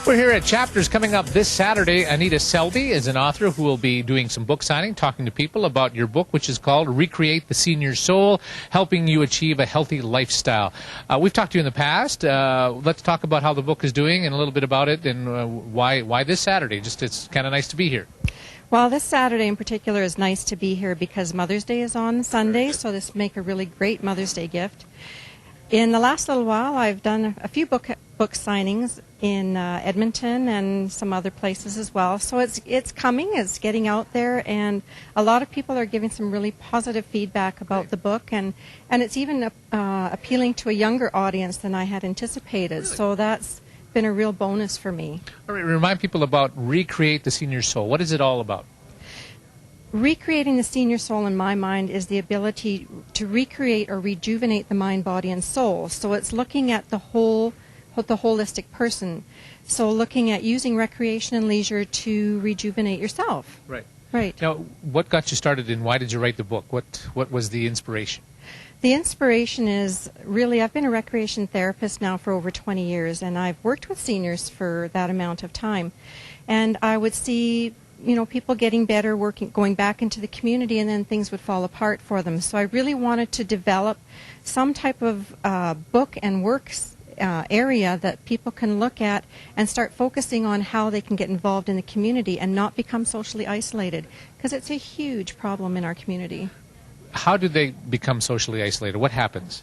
We're here at Chapters coming up this Saturday. Anita Selby is an author who will be doing some book signing, talking to people about your book, which is called Recreate the Senior Soul, Helping You Achieve a Healthy Lifestyle. We've talked to you in the past. Let's talk about how the book is doing and a little bit about it and why this Saturday. Just it's kind of nice to be here. Well, this Saturday in particular is nice to be here because Mother's Day is on Sunday, so this will make a really great Mother's Day gift. In the last little while, I've done a few book signings in Edmonton and some other places as well. So it's coming, it's getting out there, and a lot of people are giving some really positive feedback about the book, and it's even appealing to a younger audience than I had anticipated. Really? So that's been a real bonus for me. All right, remind people about Recreate the Senior Soul. What is it all about? Recreating the senior soul, in my mind, is the ability to recreate or rejuvenate the mind, body, and soul. So it's looking at the holistic person. So looking at using recreation and leisure to rejuvenate yourself. Right. Right. Now, what got you started and why did you write the book? What was the inspiration? The inspiration is really, I've been a recreation therapist now for over 20 years, and I've worked with seniors for that amount of time. And I would see people getting better, going back into the community, and then things would fall apart for them. So I really wanted to develop some type of book and works area that people can look at and start focusing on how they can get involved in the community and not become socially isolated, because it's a huge problem in our community. How do they become socially isolated? What happens?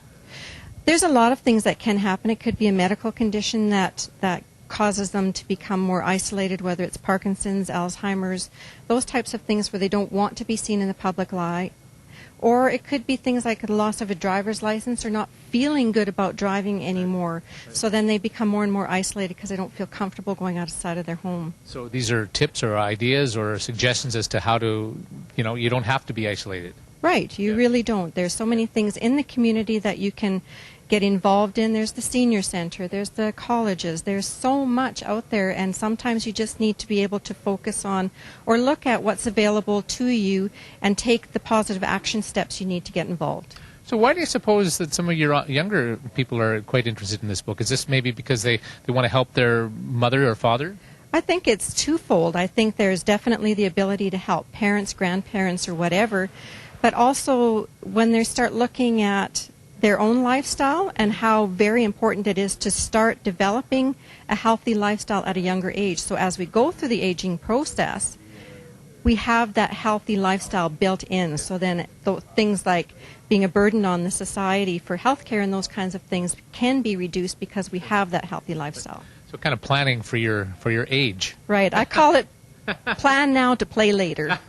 There's a lot of things that can happen. It could be a medical condition that causes them to become more isolated, whether it's Parkinson's, Alzheimer's, those types of things where they don't want to be seen in the public light. Or it could be things like the loss of a driver's license or not feeling good about driving anymore. So then they become more and more isolated because they don't feel comfortable going outside of their home. So these are tips or ideas or suggestions as to how to, you don't have to be isolated. Right, you really don't. There's so many things in the community that you can get involved in. There's the senior center, there's the colleges, there's so much out there, and sometimes you just need to be able to focus on or look at what's available to you and take the positive action steps you need to get involved. So why do you suppose that some of your younger people are quite interested in this book? Is this maybe because they want to help their mother or father? I think it's twofold. I think there's definitely the ability to help parents, grandparents, or whatever, but also when they start looking at their own lifestyle and how very important it is to start developing a healthy lifestyle at a younger age. So as we go through the aging process, we have that healthy lifestyle built in. So then things like being a burden on the society for healthcare and those kinds of things can be reduced because we have that healthy lifestyle. So kind of planning for your age. Right. I call it plan now to play later.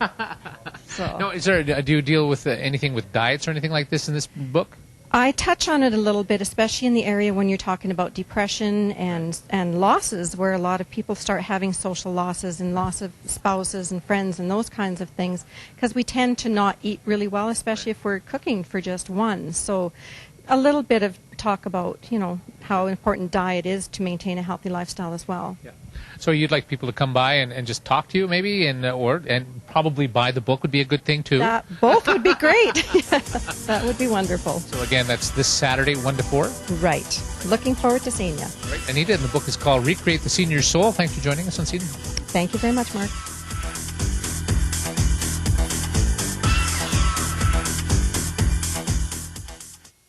So. No, do you deal with anything with diets or anything like this in this book? I touch on it a little bit, especially in the area when you're talking about depression and losses, where a lot of people start having social losses and loss of spouses and friends and those kinds of things, because we tend to not eat really well, especially if we're cooking for just one. So a little bit of talk about, how important diet is to maintain a healthy lifestyle as well. Yeah. So you'd like people to come by and just talk to you maybe, and probably buy the book would be a good thing too? Both would be great. That would be wonderful. So again, that's this Saturday, 1 to 4? Right. Looking forward to seeing you. Right. Anita, and the book is called Recreate the Senior Soul. Thanks for joining us on CNN. Thank you very much, Mark.